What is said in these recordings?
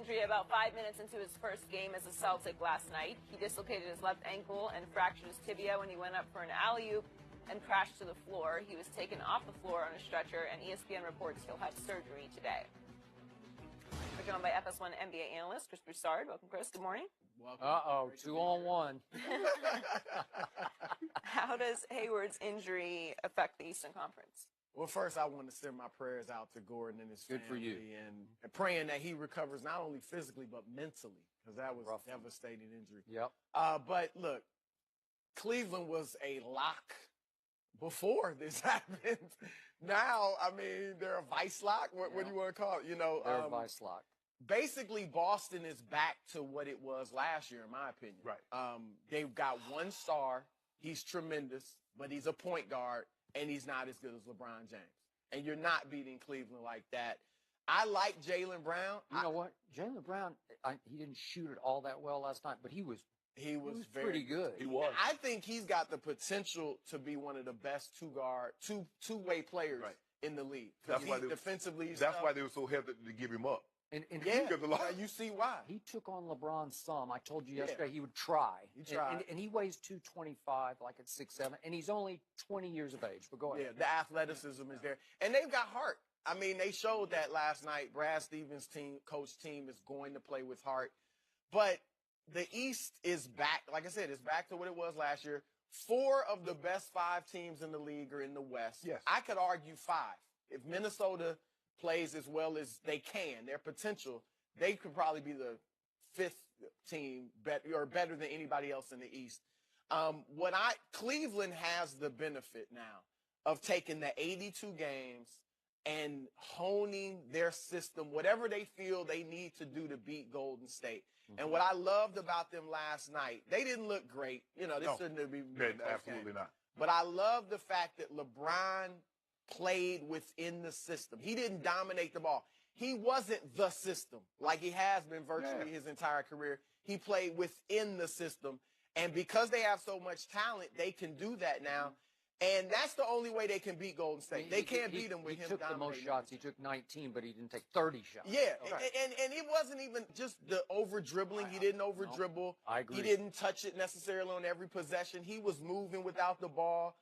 injury about 5 minutes into his first game as a Celtic last night. He dislocated his left ankle and fractured his tibia when he went up for an alley-oop and crashed to the floor. He was taken off the floor on a stretcher, and ESPN reports he'll have surgery today. We're joined by FS1 NBA analyst Chris Broussard. Welcome, Chris. Good morning. Welcome. Uh-oh, 2-on-1. How does Hayward's injury affect the Eastern Conference? Well, first, I want to send my prayers out to Gordon and his family. Good for you. And praying that he recovers not only physically, but mentally, because that was a devastating injury. Yep. But look, Cleveland was a lock before this happened. Now, I mean, they're a vice lock. What do you want to call it? You know, they're a vice lock. Basically, Boston is back to what it was last year, in my opinion. Right. They've got one star. He's tremendous, but he's a point guard, and he's not as good as LeBron James. And you're not beating Cleveland like that. I like Jaylen Brown. You know what? Jaylen Brown, he didn't shoot it all that well last night, but he was pretty good. He was. I think he's got the potential to be one of the best two-way players in the league. That's why defensively. That's why they were so hesitant to give him up. And you see why. He took on LeBron some. I told you yesterday he would try. He tried. And he weighs 225, like at 6'7", and he's only 20 years of age. But go ahead. Yeah, the athleticism is there. And they've got heart. I mean, they showed that last night. Brad Stevens' coach team is going to play with heart. But the East is back. Like I said, it's back to what it was last year. 4 of the best 5 teams in the league are in the West. Yes. I could argue 5. If Minnesota plays as well as they can, their potential, they could probably be the 5th team better than anybody else in the East. Cleveland has the benefit now of taking the 82 games and honing their system, whatever they feel they need to do to beat Golden State. Mm-hmm. And what I loved about them last night, they didn't look great. You know, shouldn't have been absolutely not. But I love the fact that LeBron played within the system. He didn't dominate the ball. He wasn't the system like he has been virtually his entire career. He played within the system. And because they have so much talent, they can do that now. And that's the only way they can beat Golden State. They can't beat him with him dominating. He took the most shots. He took 19, but he didn't take 30 shots. Yeah, and it wasn't even just the over-dribbling. He didn't over-dribble. I agree. He didn't touch it necessarily on every possession. He was moving without the ball.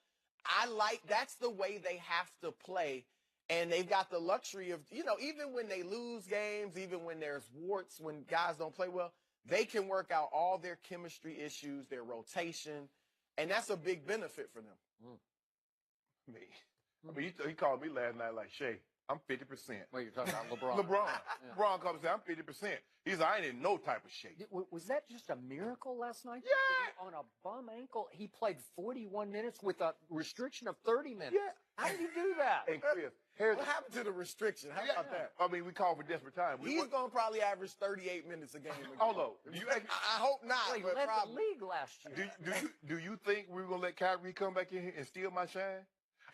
That's the way they have to play. And they've got the luxury of, you know, even when they lose games, even when there's warts, when guys don't play well, they can work out all their chemistry issues, their rotation, and that's a big benefit for them. Me. I mean, he called me last night like, Shay, I'm 50%. Wait, you're talking about LeBron. LeBron. LeBron comes and says, I'm 50%. He said, I ain't in no type of shape. Was that just a miracle last night? Yeah. On a bum ankle, he played 41 minutes with a restriction of 30 minutes. Yeah. How did he do that? And Chris, What happened to the restriction? How about that? I mean, we call for desperate time. He's going to probably average 38 minutes a game. Although, I hope not. Well, he led the league last year. Do you think we're going to let Kyrie come back in here and steal my shine?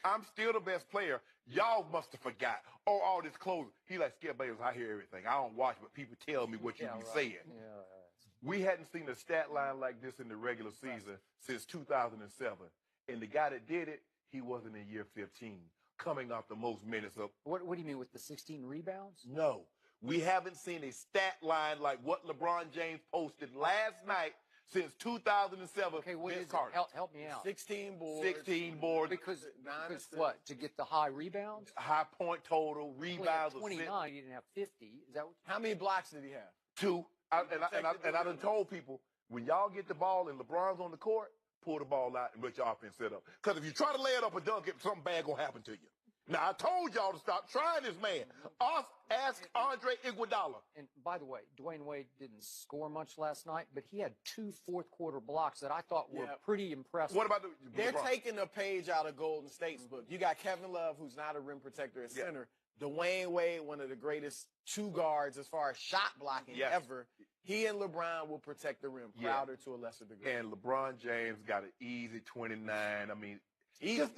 I'm still the best player. Y'all must have forgot. Oh, all this closing. He like, Skip Bayless, I hear everything. I don't watch, but people tell me what you be saying. Yeah, We hadn't seen a stat line like this in the regular season since 2007. And the guy that did it, he wasn't in year 15, coming off the most minutes of. What do you mean with the 16 rebounds? No. We haven't seen a stat line like what LeBron James posted last night since 2007. Okay, what is it? Help me out. 16 boards. 16 boards. Because what? To get the high rebounds? High point total, rebounds. 29, he didn't have 50. Is that what? How many blocks did he have? 2. And I done told people, when y'all get the ball and LeBron's on the court, pull the ball out and let your offense set up. Because if you try to lay it up or dunk it, something bad going to happen to you. Now, I told y'all to stop trying this man. Ask Andre Iguodala. And by the way, Dwyane Wade didn't score much last night, but he had 2 fourth-quarter blocks that I thought were pretty impressive. What about They're taking a page out of Golden State's book. You got Kevin Love, who's not a rim protector at center. Dwyane Wade, one of the greatest 2 guards as far as shot blocking ever. He and LeBron will protect the rim. Crowder to a lesser degree. And LeBron James got an easy 29. I mean,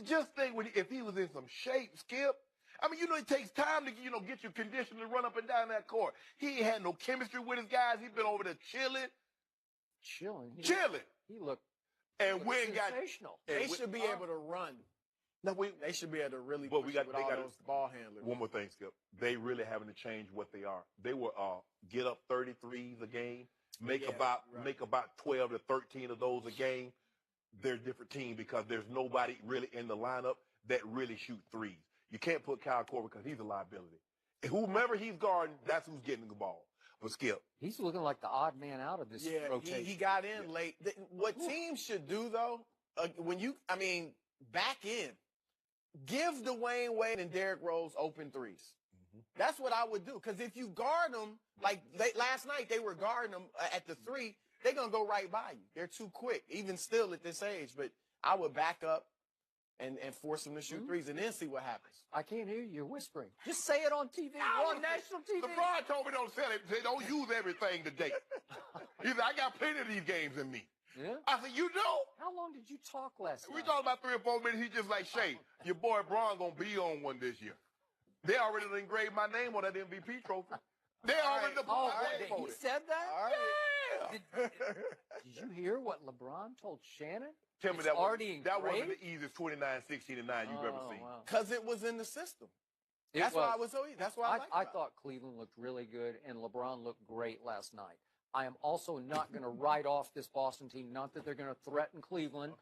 just think if he was in some shape, Skip. I mean, it takes time to, get your condition to run up and down that court. He ain't had no chemistry with his guys. He's been over there chilling. Chilling? Chilling. He looked and Wynn got sensational. They should be able to run No, They should be able to really But push they with got all those ball handlers. One more thing, Skip. They really having to change what they are. They were get up 33s a game, make about 12 to 13 of those a game. They're a different team because there's nobody really in the lineup that really shoot threes. You can't put Kyle Korver because he's a liability. And whomever he's guarding, that's who's getting the ball. But Skip, he's looking like the odd man out of this rotation. He got in late. What teams should do though, back in. Give Dwyane Wade and Derrick Rose open threes. Mm-hmm. That's what I would do. Because if you guard them, like last night, they were guarding them at the three, they're going to go right by you. They're too quick, even still at this age. But I would back up and force them to shoot threes and then see what happens. I can't hear you. You're whispering. Just say it on TV. We're on national TV. LeBron told me don't say it. They don't use everything today. He said, I got plenty of these games in me. Yeah. I said, you know? How long did you talk last night? We talked about 3 or 4 minutes. He's just like, Shay, your boy Braun going to be on one this year. They already engraved my name on that MVP trophy. They already put my name on it. He said that? All right. Yeah. Did you hear what LeBron told Shannon? Tell me that wasn't the easiest 29, 16, and 9 you've ever seen. Because it was in the system. That's why it was so easy. That's why I thought Cleveland looked really good and LeBron looked great last night. I am also not going to write off this Boston team. Not that they're going to threaten Cleveland,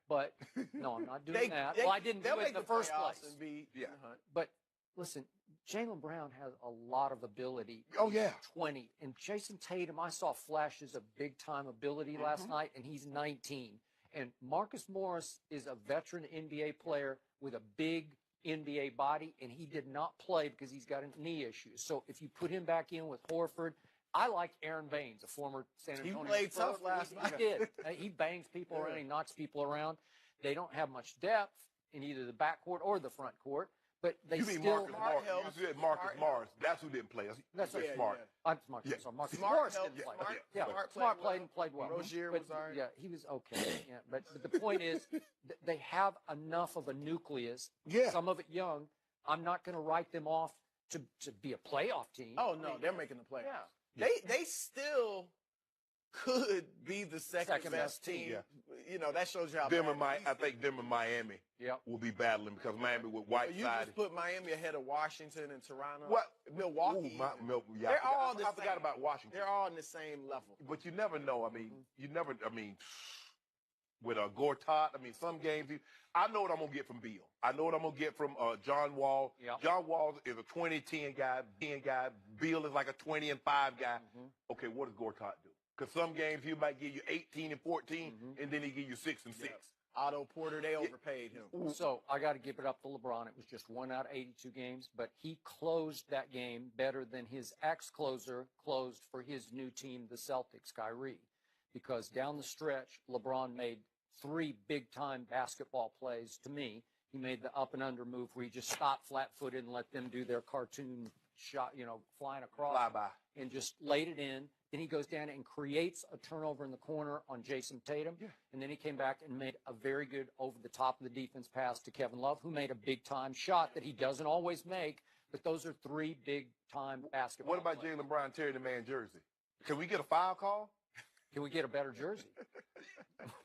but no, I'm not doing that. Well, I didn't do it in the first place. But listen, Jaylen Brown has a lot of ability. Oh, yeah. 20. And Jason Tatum, I saw flashes of big-time ability last night, and he's 19. And Marcus Morris is a veteran NBA player with a big NBA body, and he did not play because he's got a knee issue. So if you put him back in with Horford, I like Aaron Baines, a former San Antonio. He played tough last night. He did. He bangs people around. He knocks people around. They don't have much depth in either the backcourt or the front court, but they still. You said Marcus Morris. That's who didn't play. That's Smart. I'm Marcus Morris didn't play. Smart played and played well. Rozier was all right. Yeah, he was okay. Yeah, but the point is, they have enough of a nucleus. Yeah. Some of it young. I'm not going to write them off to be a playoff team. Oh no, they're making the playoffs. Yeah. They still could be the second best team. Yeah. You know, that shows you how I think them and Miami will be battling because Miami with Whiteside. You just put Miami ahead of Washington and Toronto. What? Milwaukee. They're all I forgot about Washington. They're all on the same level. But you never know. With a Gortat, some games, I know what I'm going to get from Beal. I know what I'm going to get from John Wall. Yep. John Wall is a 20-10 guy. Beal is like a 20-5 guy. Okay, what does Gortat do? Because some games he might give you 18 and 14, and then he give you 6 and 6. Otto Porter, they overpaid him. So I got to give it up to LeBron. It was just 1 out of 82 games, but he closed that game better than his ex-closer closed for his new team, the Celtics, Kyrie. Because down the stretch, LeBron made 3 big-time basketball plays to me. He made the up and under move where he just stopped flat-footed and let them do their cartoon shot, flying across. Fly by. And just laid it in. Then he goes down and creates a turnover in the corner on Jason Tatum. Yeah. And then he came back and made a very good over-the-top of the defense pass to Kevin Love, who made a big-time shot that he doesn't always make. But those are 3 big-time basketball What about Jaylen Brown tearing the man's jersey? Can we get a foul call? Can we get a better jersey?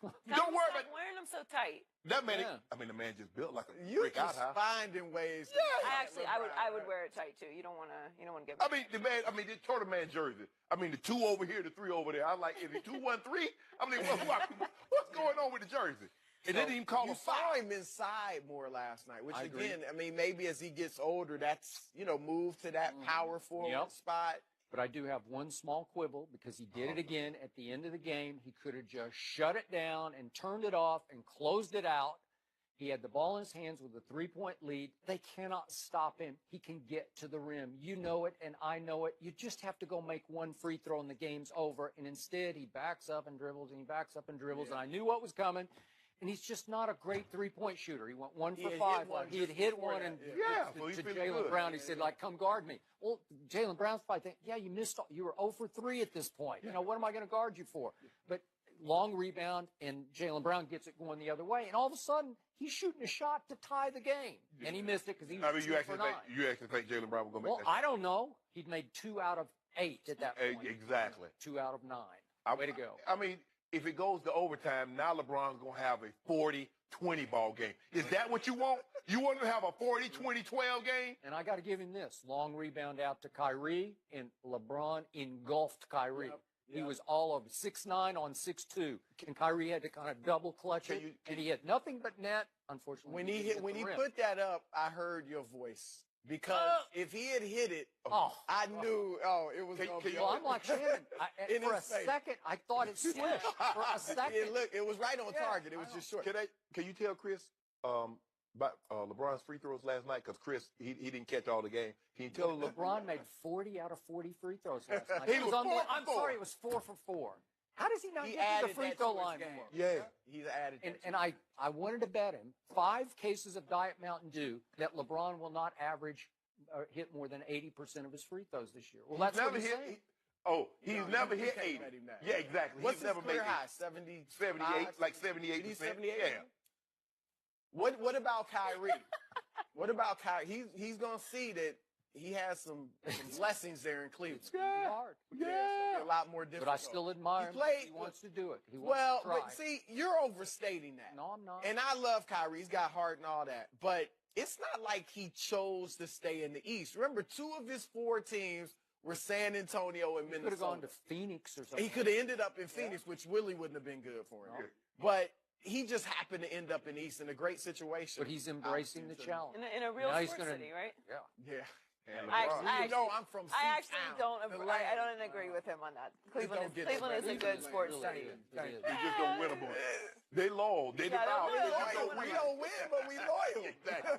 Don't worry about wearing them so tight. That man. The man just built like a you brick just outhouse. finding ways. I would wear it tight too. You don't want to get. They tore the man's jersey. The 2 over here, the 3 over there. I'm like, is it 2, 1, 3? What's going on with the jersey? It didn't even call you a foul. saw him inside more last night, which maybe as he gets older, that's move to that power forward spot. But I do have one small quibble because he did it again at the end of the game. He could have just shut it down and turned it off and closed it out. He had the ball in his hands with a 3-point lead. They cannot stop him. He can get to the rim. You know it, and I know it. You just have to go make 1 free throw and the game's over. And instead, he backs up and dribbles, and he backs up and dribbles. And I knew what was coming. And he's just not a great 3-point shooter. He went 1 for 5. He had hit one, and to Jaylen Brown, he said, come guard me. Well, Jaylen Brown's probably thinking, you missed. You were 0 for 3 at this point. What am I going to guard you for? But long rebound, and Jaylen Brown gets it going the other way. And all of a sudden, he's shooting a shot to tie the game. And he missed it because he was 2 for 9. You actually think Jaylen Brown was going to make that shot? I don't know. He'd made 2 out of 8 at that point. Exactly. 2 out of 9. Way to go. if it goes to overtime, now LeBron's going to have a 40-20 ball game. Is that what you want? You want him to have a 40-20-12 game? And I got to give him this. Long rebound out to Kyrie, and LeBron engulfed Kyrie. Yep. He was all over 6'9" on 6'2", and Kyrie had to kind of double clutch it, and he had nothing but net. Unfortunately, When he put that up, I heard your voice. Because if he had hit it, I knew, it was going to be. Well, I'm like Shannon. For a second, I thought it swished. For a second. It was right on target. It was just short. Can you tell Chris about LeBron's free throws last night? Because Chris, he didn't catch all the game. Can you tell LeBron made 40 out of 40 free throws last night. He was I'm sorry, it was 4 for 4. How does he not get to the free throw line more? Yeah, he's added. And I wanted to bet him 5 cases of Diet Mountain Dew that LeBron will not average or hit more than 80% of his free throws this year. Well, that's what he's saying. He's never hit 80. Yeah, exactly. What's he's never his career made high? 70, 78, like 78%. He's 78. Yeah. What about Kyrie? What about Kyrie? He's gonna see that he has some blessings there in Cleveland. It's going to be hard. Yeah, it's gonna be a lot more difficult. But I still admire him. He wants to do it. He wants to try. But see, you're overstating that. No, I'm not. And I love Kyrie. He's got heart and all that. But it's not like he chose to stay in the East. Remember, 2 of his 4 teams were San Antonio and Minnesota. He could have gone to Phoenix or something. He could have ended up in Phoenix, which really wouldn't have been good for him. No. But he just happened to end up in East in a great situation. But he's embracing the challenge. In a real sports city, right? Yeah. Yeah. I actually don't agree with him on that. Cleveland is a good sports city. They just don't win a bunch. They loyal. They devout. We don't win, but we loyal. Exactly.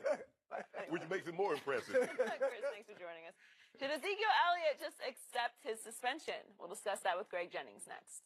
Which makes it more impressive. Chris, thanks for joining us. Did Ezekiel Elliott just accept his suspension? We'll discuss that with Greg Jennings next.